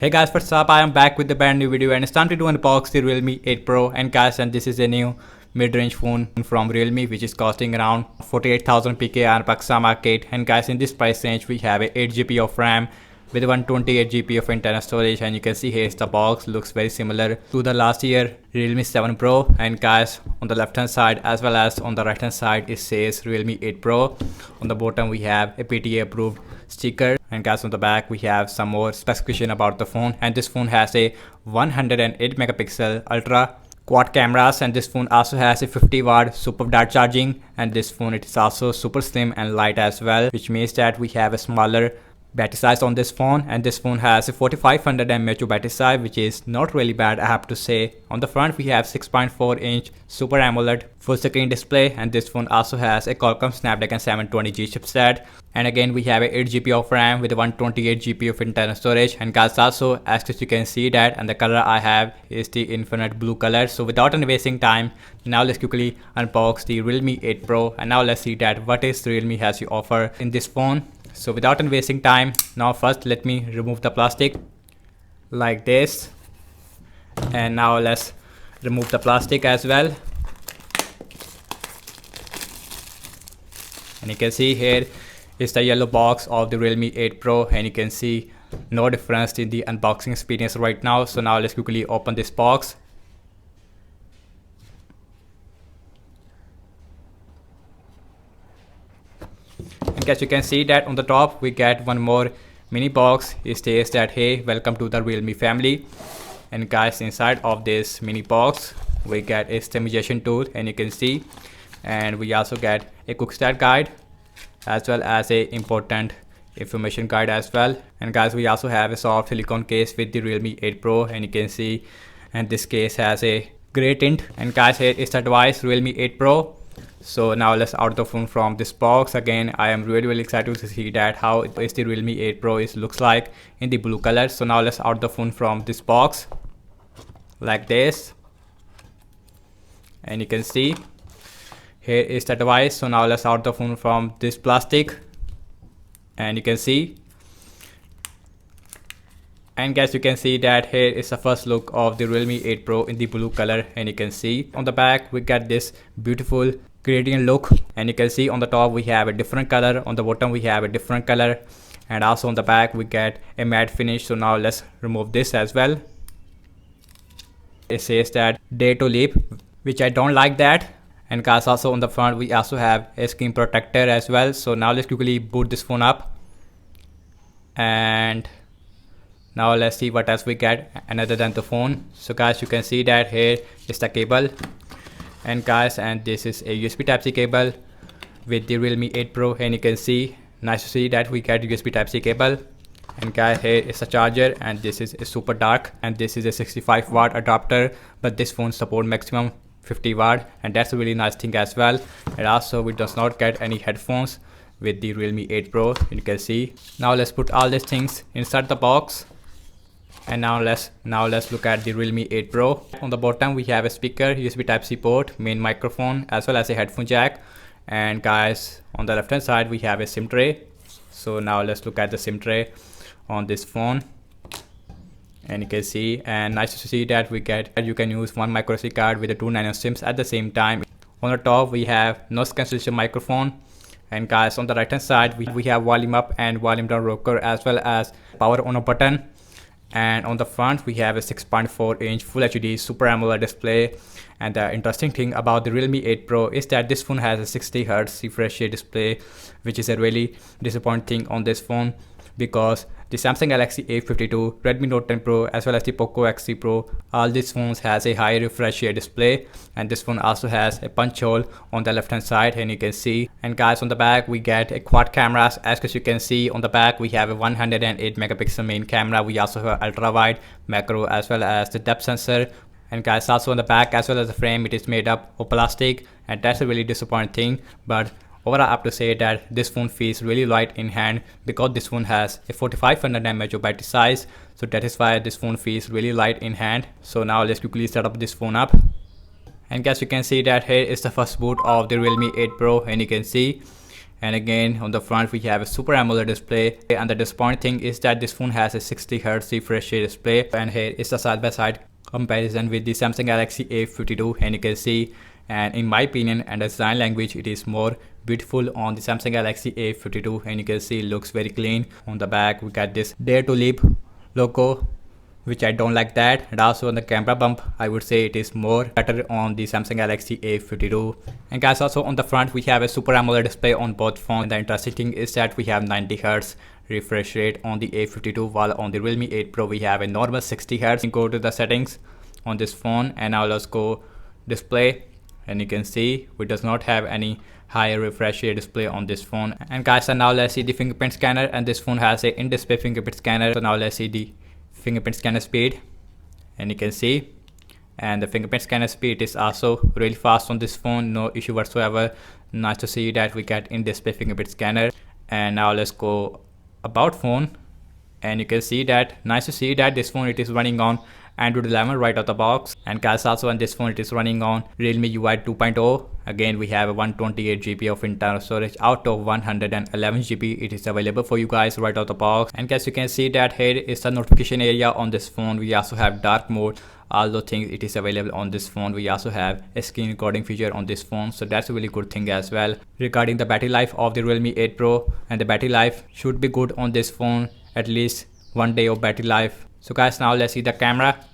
Hey guys, what's up? I am back with a brand new video and it's time to do unbox the Realme 8 Pro. And guys, and this is a new mid-range phone from Realme which is costing around 48,000 PK on Pakistan market. And guys, in this price range we have a 8GB of RAM with 128GB of internal storage, and you can see here is the box. Looks very similar to the last year Realme 7 Pro. And guys, on the left hand side as well as on the right hand side it says Realme 8 Pro. On the bottom we have a PTA approved sticker, and guys on the back we have some more specification about the phone. And this phone has a 108 megapixel ultra quad cameras, and this phone also has a 50-watt super dart charging. And this phone, it is also super slim and light as well, which means that we have a smaller battery size on this phone. And this phone has a 4500 mAh battery size, which is not really bad, I have to say. On the front we have 6.4 inch Super AMOLED full screen display, and this phone also has a Qualcomm Snapdragon 720G chipset. And again we have a 8GB of RAM with 128GB of internal storage. And guys, also as you can see that, and the color I have is the infinite blue color. So without any wasting time, now let's quickly unbox the Realme 8 Pro, and now let's see that what is Realme has to offer in this phone. So without any wasting time, now first let me remove the plastic like this, and now let's remove the plastic as well. And you can see here is the yellow box of the Realme 8 Pro, and you can see no difference in the unboxing experience right now. So now let's quickly open this box. And as you can see that on the top we get one more mini box. It says that hey, welcome to the Realme family. And guys, inside of this mini box we get a stemization tool, and you can see, and we also get a quick start guide as well as a important information guide as well. And guys, we also have a soft silicone case with the Realme 8 Pro, and you can see, and this case has a gray tint. And guys, here is the device Realme 8 Pro. So now let's out the phone from this box. Again, I am really excited to see that how is the Realme 8 Pro looks like in the blue color. So now let's out the phone from this box like this, and you can see here is the device. So now let's out the phone from this plastic, and you can see, and guys, you can see that here is the first look of the Realme 8 Pro in the blue color. And you can see on the back we get this beautiful gradient look, and you can see on the top we have a different color, on the bottom we have a different color, and also on the back we get a matte finish. So now let's remove this as well. It says that day to live, which I don't like that. And guys, also on the front we also have a screen protector as well. So now let's quickly boot this phone up, and now let's see what else we get another than the phone. So guys, you can see that here is the cable, and guys, and this is a USB Type-C cable with the Realme 8 Pro. And you can see, nice to see that we get USB Type-C cable. And guys, here is a charger, and this is a super dark, and this is a 65-watt adapter, but this phone support maximum 50-watt, and that's a really nice thing as well. And also we does not get any headphones with the Realme 8 Pro, you can see. Now let's put all these things inside the box, and now let's look at the Realme 8 Pro. On the bottom we have a speaker, USB Type-C port, main microphone, as well as a headphone jack. And guys, on the left hand side we have a SIM tray. So now let's look at the SIM tray on this phone, and you can see, and nice to see that we get, you can use one micro SD card with the 2 nano SIMs at the same time. On the top we have noise cancellation microphone. And guys, on the right hand side we have volume up and volume down rocker, as well as power on a button. And on the front we have a 6.4 inch Full HD Super AMOLED display. And the interesting thing about the Realme 8 Pro is that this phone has a 60Hz refresh rate display, which is a really disappointing thing on this phone, because the Samsung Galaxy A52, Redmi Note 10 Pro, as well as the Poco X3 Pro, all these phones has a high refresh rate display. And this phone also has a punch hole on the left hand side, and you can see. And guys, on the back we get a quad cameras. As you can see, on the back we have a 108 megapixel main camera. We also have ultra wide, macro, as well as the depth sensor. And guys, also on the back as well as the frame, it is made up of plastic, and that's a really disappointing thing. But overall, I have to say that this phone feels really light in hand, because this phone has a 4500 mAh battery size. So that is why this phone feels really light in hand. So now let's quickly set up this phone up. And guys, you can see that here is the first boot of the Realme 8 Pro, and you can see, And again on the front we have a Super AMOLED display, and the disappointing thing is that this phone has a 60Hz refresh rate display. And here is the side by side comparison with the Samsung Galaxy A52, and you can see, and in my opinion and design language, it is more beautiful on the Samsung Galaxy A52, and you can see it looks very clean. On the back we got this Dare to Live logo, which I don't like that. And also on the camera bump, I would say it is more better on the Samsung Galaxy A52. And guys, also on the front we have a Super AMOLED display on both phones. And the interesting thing is that we have 90Hz refresh rate on the A52, while on the Realme 8 Pro we have a normal 60Hz. You go to the settings on this phone, and now let's go display, and you can see we does not have any higher refresh rate display on this phone. And guys, so now let's see the fingerprint scanner, and this phone has a in-display fingerprint scanner. So now let's see the fingerprint scanner speed, and you can see, and the fingerprint scanner speed is also really fast on this phone, no issue whatsoever. Nice to see that we get in-display fingerprint scanner. And now let's go about phone, and you can see that, nice to see that this phone it is running on Android 11 right out the box. And guys, also on this phone it is running on Realme UI 2.0. Again we have a 128 GB of internal storage out of 111 GB. It is available for you guys right out the box. And guys, you can see that here is the notification area on this phone. We also have dark mode, all those things it is available on this phone. We also have a screen recording feature on this phone, so that's a really good thing as well. Regarding the battery life of the Realme 8 Pro, and the battery life should be good on this phone, at least 1 day of battery life. So guys, now let's see the camera.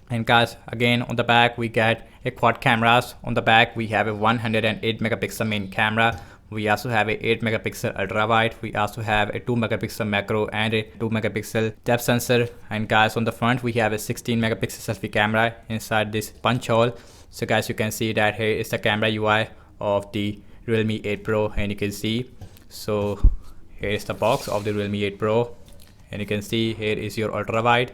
And guys, again on the back we get a quad cameras. On the back we have a 108 megapixel main camera. We also have a 8 megapixel ultra wide. We also have a 2 megapixel macro and a 2 megapixel depth sensor. And guys, on the front we have a 16 megapixel selfie camera inside this punch hole. So guys, you can see that here is the camera UI of the Realme 8 Pro, and you can see, so here is the box of the Realme 8 Pro, and you can see here is your ultra wide.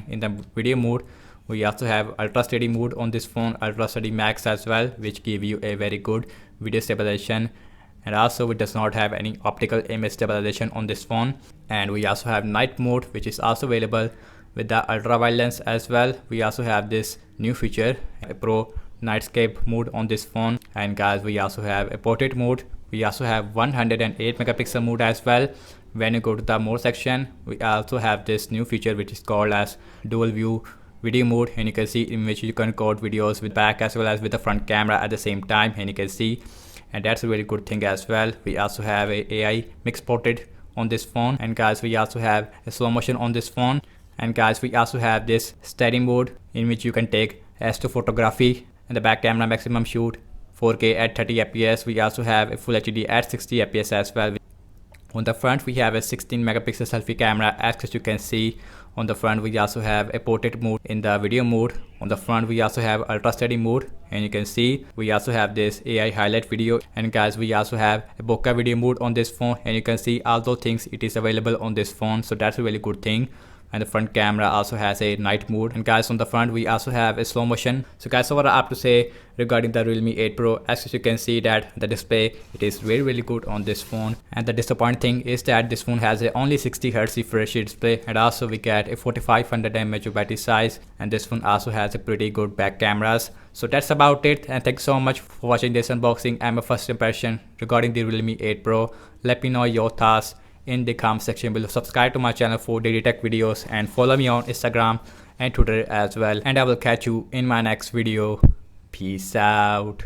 In the video mode we also have ultra steady mode on this phone, ultra steady max as well, which give you a very good video stabilization. And also it does not have any optical image stabilization on this phone. And we also have night mode, which is also available with the ultra wide lens as well. We also have this new feature, a pro nightscape mode on this phone. And guys, we also have a portrait mode. We also have 108 megapixel mode as well. When you go to the more section, we also have this new feature which is called as dual view video mode, and you can see in which you can record videos with back as well as with the front camera at the same time, and you can see, and that's a really good thing as well. We also have a AI mix portrait on this phone. And guys, we also have a slow motion on this phone. And guys, we also have this steady mode in which you can take astro photography, and the back camera maximum shoot 4K at 30 fps. We also have a full HD at 60 fps as well. On the front we have a 16 megapixel selfie camera. As you can see, on the front we also have a portrait mode in the video mode. On the front we also have ultra steady mode, and you can see we also have this AI highlight video. And guys, we also have a bokeh video mode on this phone, and you can see all those things it is available on this phone, so that's a really good thing. And the front camera also has a night mode. And guys, on the front we also have a slow motion. So guys, so what I have to say regarding the Realme 8 Pro, as you can see that the display it is really good on this phone. And the disappointing thing is that this phone has a only 60Hz refresh rate display, and also we get a 4500 mAh battery size, and this phone also has a pretty good back cameras. So that's about it, and thanks so much for watching this unboxing and my first impression regarding the Realme 8 Pro. Let me know your thoughts in the comment section below. Subscribe to my channel for daily tech videos, and follow me on Instagram and Twitter as well. And I will catch you in my next video. Peace out.